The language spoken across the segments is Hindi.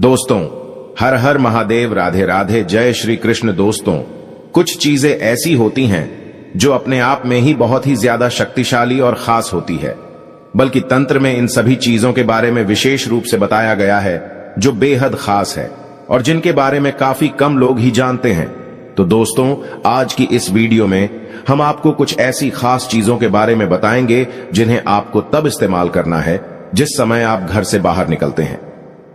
दोस्तों, हर हर महादेव, राधे राधे, जय श्री कृष्ण। दोस्तों, कुछ चीजें ऐसी होती हैं जो अपने आप में ही बहुत ही ज्यादा शक्तिशाली और खास होती है, बल्कि तंत्र में इन सभी चीजों के बारे में विशेष रूप से बताया गया है जो बेहद खास है और जिनके बारे में काफी कम लोग ही जानते हैं। तो दोस्तों, आज की इस वीडियो में हम आपको कुछ ऐसी खास चीजों के बारे में बताएंगे जिन्हें आपको तब इस्तेमाल करना है जिस समय आप घर से बाहर निकलते हैं।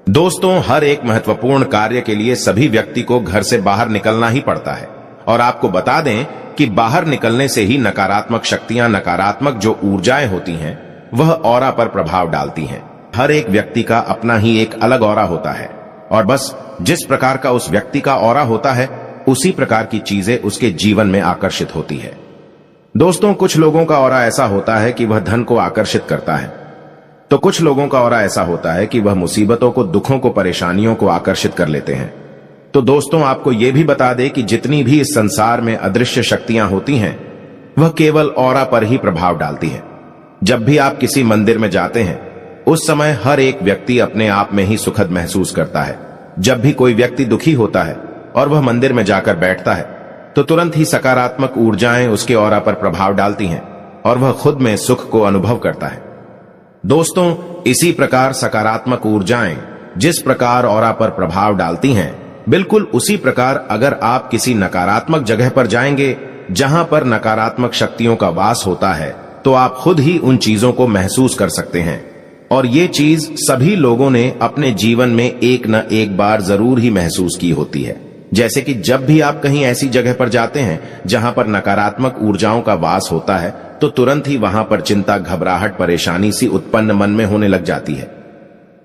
दोस्तों, हर एक महत्वपूर्ण कार्य के लिए सभी व्यक्ति को घर से बाहर निकलना ही पड़ता है और आपको बता दें कि बाहर निकलने से ही नकारात्मक शक्तियां, नकारात्मक जो ऊर्जाएं होती हैं, वह ऑरा पर प्रभाव डालती हैं। हर एक व्यक्ति का अपना ही एक अलग ऑरा होता है और बस जिस प्रकार का उस व्यक्ति का ऑरा होता है उसी प्रकार की चीजें उसके जीवन में आकर्षित होती है। दोस्तों, कुछ लोगों का ऑरा ऐसा होता है कि वह धन को आकर्षित करता है, तो कुछ लोगों का ऑरा ऐसा होता है कि वह मुसीबतों को, दुखों को, परेशानियों को आकर्षित कर लेते हैं। तो दोस्तों, आपको यह भी बता दें कि जितनी भी इस संसार में अदृश्य शक्तियां होती हैं, वह केवल ऑरा पर ही प्रभाव डालती हैं। जब भी आप किसी मंदिर में जाते हैं, उस समय हर एक व्यक्ति अपने आप में ही सुखद महसूस करता है। जब भी कोई व्यक्ति दुखी होता है और वह मंदिर में जाकर बैठता है, तो तुरंत ही सकारात्मक ऊर्जाएं उसके ऑरा पर प्रभाव डालती हैं और वह खुद में सुख को अनुभव करता है। दोस्तों, इसी प्रकार सकारात्मक ऊर्जाएं जिस प्रकार ऑरा पर प्रभाव डालती हैं, बिल्कुल उसी प्रकार अगर आप किसी नकारात्मक जगह पर जाएंगे जहां पर नकारात्मक शक्तियों का वास होता है, तो आप खुद ही उन चीजों को महसूस कर सकते हैं। और ये चीज सभी लोगों ने अपने जीवन में एक न एक बार जरूर ही महसूस की होती है। जैसे कि जब भी आप कहीं ऐसी जगह पर जाते हैं जहां पर नकारात्मक ऊर्जाओं का वास होता है, तो तुरंत ही वहां पर चिंता, घबराहट, परेशानी सी उत्पन्न मन में होने लग जाती है।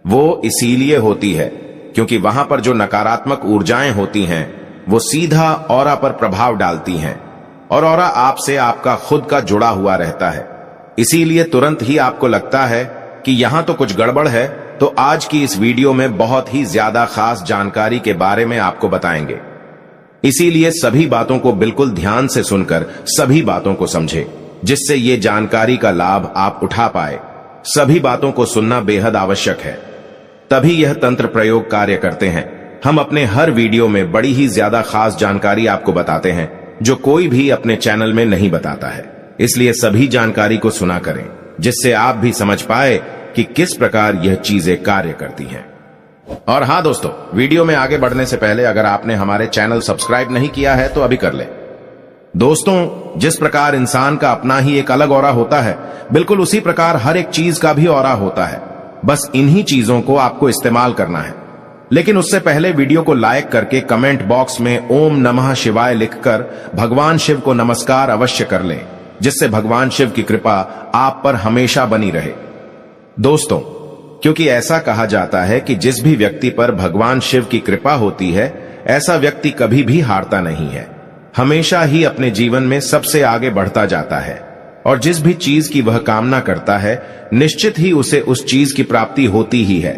वो इसीलिए होती है क्योंकि वहां पर जो नकारात्मक ऊर्जाएं होती हैं, वो सीधा ऑरा पर प्रभाव डालती हैं और ऑरा आपसे, आपका खुद का जुड़ा हुआ रहता है। इसीलिए तुरंत ही आपको लगता है कि यहां तो कुछ गड़बड़ है। तो आज की इस वीडियो में बहुत ही ज्यादा खास जानकारी के बारे में आपको बताएंगे। इसीलिए सभी बातों को बिल्कुल ध्यान से सुनकर सभी बातों को समझें, जिससे ये जानकारी का लाभ आप उठा पाए। सभी बातों को सुनना बेहद आवश्यक है, तभी यह तंत्र प्रयोग कार्य करते हैं। हम अपने हर वीडियो में बड़ी ही ज्यादा खास जानकारी आपको बताते हैं जो कोई भी अपने चैनल में नहीं बताता है। इसलिए सभी जानकारी को सुना करें, जिससे आप भी समझ पाए कि किस प्रकार यह चीजें कार्य करती हैं। और हां दोस्तों, वीडियो में आगे बढ़ने से पहले अगर आपने हमारे चैनल सब्सक्राइब नहीं किया है तो अभी कर लें। दोस्तों, जिस प्रकार इंसान का अपना ही एक अलग ऑरा होता है, बिल्कुल उसी प्रकार हर एक चीज का भी ऑरा होता है। बस इन्हीं चीजों को आपको इस्तेमाल करना है। लेकिन उससे पहले वीडियो को लाइक करके कमेंट बॉक्स में ओम नमः शिवाय लिखकर भगवान शिव को नमस्कार अवश्य कर लें, जिससे भगवान शिव की कृपा आप पर हमेशा बनी रहे। दोस्तों, क्योंकि ऐसा कहा जाता है कि जिस भी व्यक्ति पर भगवान शिव की कृपा होती है, ऐसा व्यक्ति कभी भी हारता नहीं है, हमेशा ही अपने जीवन में सबसे आगे बढ़ता जाता है और जिस भी चीज की वह कामना करता है, निश्चित ही उसे उस चीज की प्राप्ति होती ही है।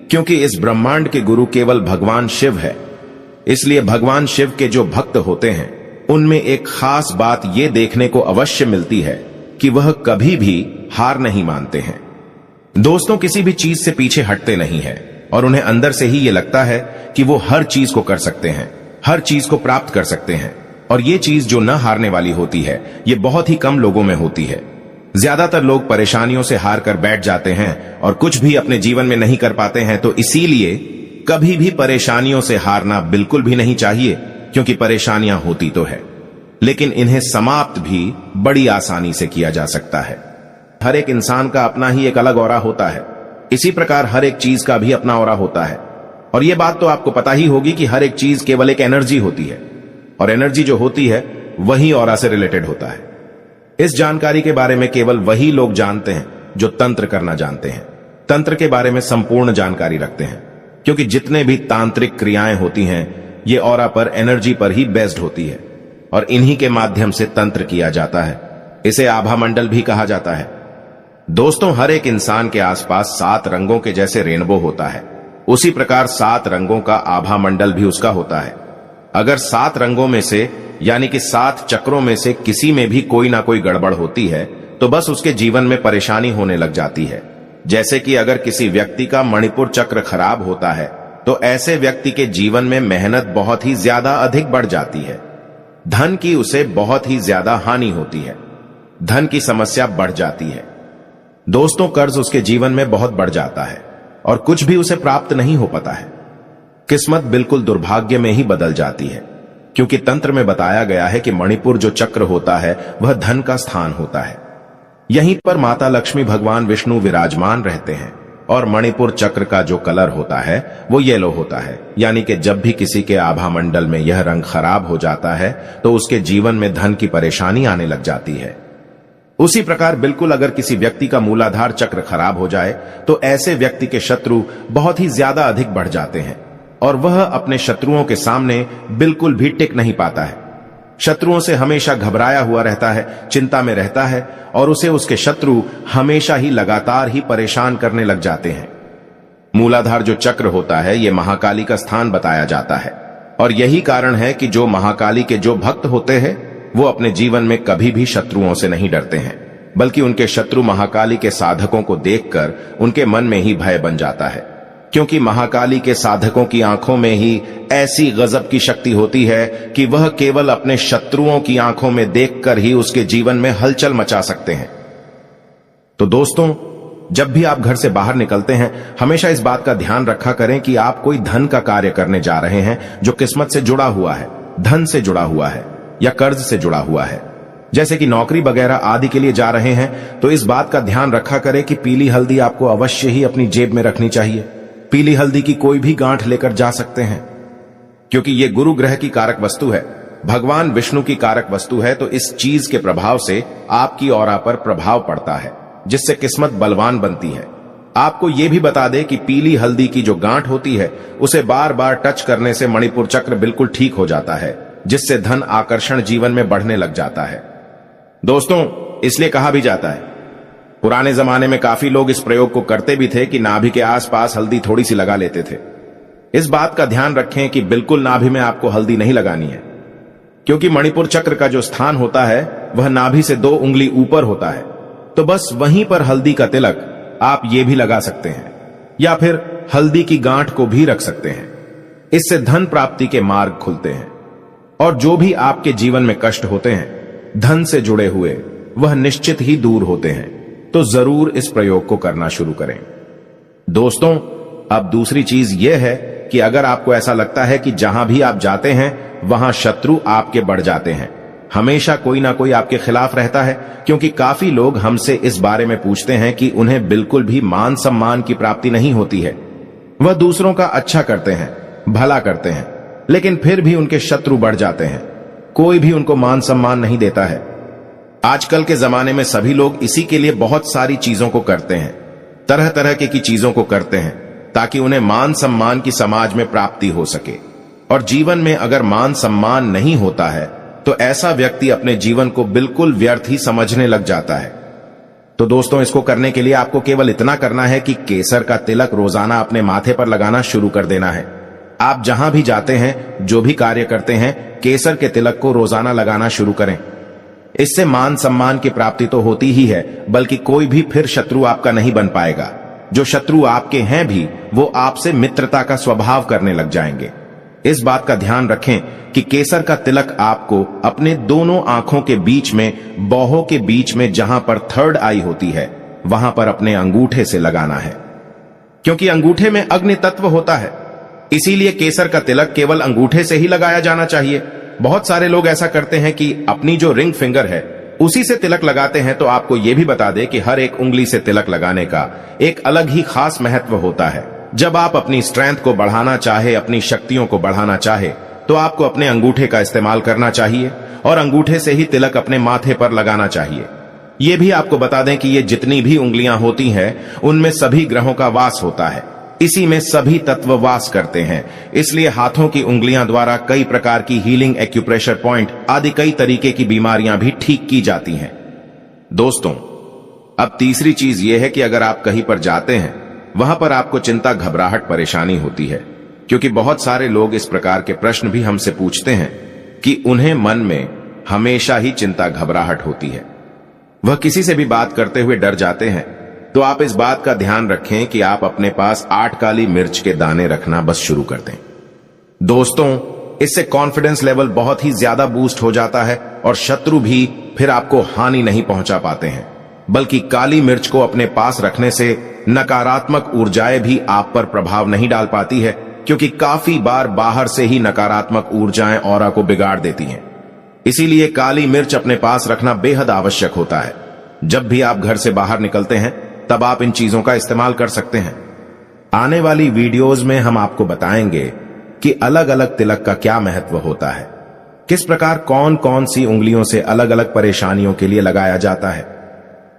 क्योंकि इस ब्रह्मांड के गुरु केवल भगवान शिव है। इसलिए भगवान शिव के जो भक्त होते हैं, उनमें एक खास बात ये देखने को अवश्य मिलती है कि वह कभी भी हार नहीं मानते हैं। दोस्तों, किसी भी चीज से पीछे हटते नहीं है और उन्हें अंदर से ही ये लगता है कि वो हर चीज को कर सकते हैं, हर चीज को प्राप्त कर सकते हैं। और ये चीज जो न हारने वाली होती है, ये बहुत ही कम लोगों में होती है। ज्यादातर लोग परेशानियों से हार कर बैठ जाते हैं और कुछ भी अपने जीवन में नहीं कर पाते हैं। तो इसीलिए कभी भी परेशानियों से हारना बिल्कुल भी नहीं चाहिए, क्योंकि परेशानियां होती तो है, लेकिन इन्हें समाप्त भी बड़ी आसानी से किया जा सकता है। हर एक इंसान का अपना ही एक अलग ऑरा होता है। इसी प्रकार हर एक चीज का भी अपना ऑरा होता है। और यह बात तो आपको पता ही होगी कि हर एक चीज केवल एक एनर्जी होती है और एनर्जी जो होती है वही ऑरा से रिलेटेड होता है। इस जानकारी के बारे में केवल वही लोग जानते हैं जो तंत्र करना जानते हैं, तंत्र के बारे में संपूर्ण जानकारी रखते हैं। क्योंकि जितने भी तांत्रिक क्रियाएं होती हैं, ये ऑरा पर, एनर्जी पर ही बेस्ड होती है और इन्हीं के माध्यम से तंत्र किया जाता है। इसे आभा मंडल भी कहा जाता है। दोस्तों, हर एक इंसान के आसपास 7 रंगों के जैसे रेनबो होता है, उसी प्रकार 7 रंगों का आभा मंडल भी उसका होता है। अगर 7 रंगों में से, यानी कि 7 चक्रों में से किसी में भी कोई ना कोई गड़बड़ होती है, तो बस उसके जीवन में परेशानी होने लग जाती है। जैसे कि अगर किसी व्यक्ति का मणिपुर चक्र खराब होता है, तो ऐसे व्यक्ति के जीवन में मेहनत बहुत ही ज्यादा अधिक बढ़ जाती है। धन की उसे बहुत ही ज्यादा हानि होती है। धन की समस्या बढ़ जाती है। दोस्तों, कर्ज उसके जीवन में बहुत बढ़ जाता है और कुछ भी उसे प्राप्त नहीं हो पाता है। किस्मत बिल्कुल दुर्भाग्य में ही बदल जाती है, क्योंकि तंत्र में बताया गया है कि मणिपुर जो चक्र होता है वह धन का स्थान होता है। यहीं पर माता लक्ष्मी भगवान विष्णु विराजमान रहते हैं और मणिपुर चक्र का जो कलर होता है वो येलो होता है, यानी कि जब भी किसी के आभा मंडल में यह रंग खराब हो जाता है तो उसके जीवन में धन की परेशानी आने लग जाती है। उसी प्रकार बिल्कुल अगर किसी व्यक्ति का मूलाधार चक्र खराब हो जाए तो ऐसे व्यक्ति के शत्रु बहुत ही ज्यादा अधिक बढ़ जाते हैं और वह अपने शत्रुओं के सामने बिल्कुल भी टिक नहीं पाता है। शत्रुओं से हमेशा घबराया हुआ रहता है, चिंता में रहता है और उसे उसके शत्रु हमेशा ही लगातार ही परेशान करने लग जाते हैं। मूलाधार जो चक्र होता है यह महाकाली का स्थान बताया जाता है और यही कारण है कि जो महाकाली के जो भक्त होते हैं वो अपने जीवन में कभी भी शत्रुओं से नहीं डरते हैं, बल्कि उनके शत्रु महाकाली के साधकों को देखकर उनके मन में ही भय बन जाता है, क्योंकि महाकाली के साधकों की आंखों में ही ऐसी गजब की शक्ति होती है कि वह केवल अपने शत्रुओं की आंखों में देखकर ही उसके जीवन में हलचल मचा सकते हैं। तो दोस्तों, जब भी आप घर से बाहर निकलते हैं हमेशा इस बात का ध्यान रखा करें कि आप कोई धन का कार्य करने जा रहे हैं जो किस्मत से जुड़ा हुआ है, धन से जुड़ा हुआ है या कर्ज से जुड़ा हुआ है। जैसे कि नौकरी वगैरह आदि के लिए जा रहे हैं तो इस बात का ध्यान रखा करें कि पीली हल्दी आपको अवश्य ही अपनी जेब में रखनी चाहिए। पीली हल्दी की कोई भी गांठ लेकर जा सकते हैं, क्योंकि यह गुरु ग्रह की कारक वस्तु है, भगवान विष्णु की कारक वस्तु है। तो इस चीज के प्रभाव से आपकी ऑरा पर प्रभाव पड़ता है, जिससे किस्मत बलवान बनती है। आपको यह भी बता दें कि पीली हल्दी की जो गांठ होती है उसे बार बार टच करने से मणिपुर चक्र बिल्कुल ठीक हो जाता है, जिससे धन आकर्षण जीवन में बढ़ने लग जाता है। दोस्तों, इसलिए कहा भी जाता है, पुराने जमाने में काफी लोग इस प्रयोग को करते भी थे कि नाभि के आसपास हल्दी थोड़ी सी लगा लेते थे। इस बात का ध्यान रखें कि बिल्कुल नाभि में आपको हल्दी नहीं लगानी है, क्योंकि मणिपुर चक्र का जो स्थान होता है वह नाभि से 2 उंगली ऊपर होता है। तो बस वहीं पर हल्दी का तिलक आप ये भी लगा सकते हैं या फिर हल्दी की गांठ को भी रख सकते हैं। इससे धन प्राप्ति के मार्ग खुलते हैं और जो भी आपके जीवन में कष्ट होते हैं धन से जुड़े हुए, वह निश्चित ही दूर होते हैं। तो जरूर इस प्रयोग को करना शुरू करें। दोस्तों, अब दूसरी चीज यह है कि अगर आपको ऐसा लगता है कि जहां भी आप जाते हैं वहां शत्रु आपके बढ़ जाते हैं, हमेशा कोई ना कोई आपके खिलाफ रहता है, क्योंकि काफी लोग हमसे इस बारे में पूछते हैं कि उन्हें बिल्कुल भी मान सम्मान की प्राप्ति नहीं होती है। वह दूसरों का अच्छा करते हैं, भला करते हैं, लेकिन फिर भी उनके शत्रु बढ़ जाते हैं। कोई भी उनको मान सम्मान नहीं देता है। आजकल के जमाने में सभी लोग इसी के लिए बहुत सारी चीजों को करते हैं, तरह तरह की चीजों को करते हैं ताकि उन्हें मान सम्मान की समाज में प्राप्ति हो सके। और जीवन में अगर मान सम्मान नहीं होता है तो ऐसा व्यक्ति अपने जीवन को बिल्कुल व्यर्थ ही समझने लग जाता है। तो दोस्तों, इसको करने के लिए आपको केवल इतना करना है कि केसर का तिलक रोजाना अपने माथे पर लगाना शुरू कर देना है। आप जहां भी जाते हैं, जो भी कार्य करते हैं, केसर के तिलक को रोजाना लगाना शुरू करें। इससे मान सम्मान की प्राप्ति तो होती ही है, बल्कि कोई भी फिर शत्रु आपका नहीं बन पाएगा। जो शत्रु आपके हैं भी वो आपसे मित्रता का स्वभाव करने लग जाएंगे। इस बात का ध्यान रखें कि केसर का तिलक आपको अपने दोनों आंखों के बीच में, बौहों के बीच में जहां पर थर्ड आई होती है, वहां पर अपने अंगूठे से लगाना है, क्योंकि अंगूठे में अग्नि तत्व होता है। इसीलिए केसर का तिलक केवल अंगूठे से ही लगाया जाना चाहिए। बहुत सारे लोग ऐसा करते हैं कि अपनी जो रिंग फिंगर है उसी से तिलक लगाते हैं। तो आपको यह भी बता दें कि हर एक उंगली से तिलक लगाने का एक अलग ही खास महत्व होता है। जब आप अपनी स्ट्रेंथ को बढ़ाना चाहे, अपनी शक्तियों को बढ़ाना चाहे, तो आपको अपने अंगूठे का इस्तेमाल करना चाहिए और अंगूठे से ही तिलक अपने माथे पर लगाना चाहिए। यह भी आपको बता दें कि ये जितनी भी उंगलियां होती हैं उनमें सभी ग्रहों का वास होता है, इसी में सभी तत्व वास करते हैं। इसलिए हाथों की उंगलियां द्वारा कई प्रकार की हीलिंग, एक्यूप्रेशर पॉइंट आदि कई तरीके की बीमारियां भी ठीक की जाती हैं। दोस्तों, अब तीसरी चीज यह है कि अगर आप कहीं पर जाते हैं वहां पर आपको चिंता, घबराहट, परेशानी होती है, क्योंकि बहुत सारे लोग इस प्रकार के प्रश्न भी हमसे पूछते हैं कि उन्हें मन में हमेशा ही चिंता, घबराहट होती है। वह किसी से भी बात करते हुए डर जाते हैं। तो आप इस बात का ध्यान रखें कि आप अपने पास 8 काली मिर्च के दाने रखना बस शुरू कर दें। दोस्तों, इससे कॉन्फिडेंस लेवल बहुत ही ज्यादा बूस्ट हो जाता है और शत्रु भी फिर आपको हानि नहीं पहुंचा पाते हैं। बल्कि काली मिर्च को अपने पास रखने से नकारात्मक ऊर्जाएं भी आप पर प्रभाव नहीं डाल पाती है, क्योंकि काफी बार बाहर से ही नकारात्मक ऊर्जाएं ऑरा को बिगाड़ देती हैं। इसीलिए काली मिर्च अपने पास रखना बेहद आवश्यक होता है। जब भी आप घर से बाहर निकलते हैं तब आप इन चीजों का इस्तेमाल कर सकते हैं। आने वाली वीडियोस में हम आपको बताएंगे कि अलग अलग तिलक का क्या महत्व होता है, किस प्रकार कौन कौन सी उंगलियों से अलग अलग परेशानियों के लिए लगाया जाता है।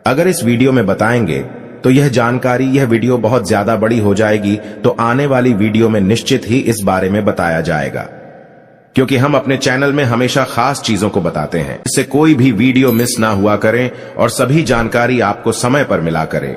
अगर इस वीडियो में बताएंगे तो यह वीडियो बहुत ज्यादा बड़ी हो जाएगी, तो आने वाली वीडियो में निश्चित ही इस बारे में बताया जाएगा, क्योंकि हम अपने चैनल में हमेशा खास चीजों को बताते हैं, इससे कोई भी वीडियो मिस ना हुआ करें और सभी जानकारी आपको समय पर मिला करे।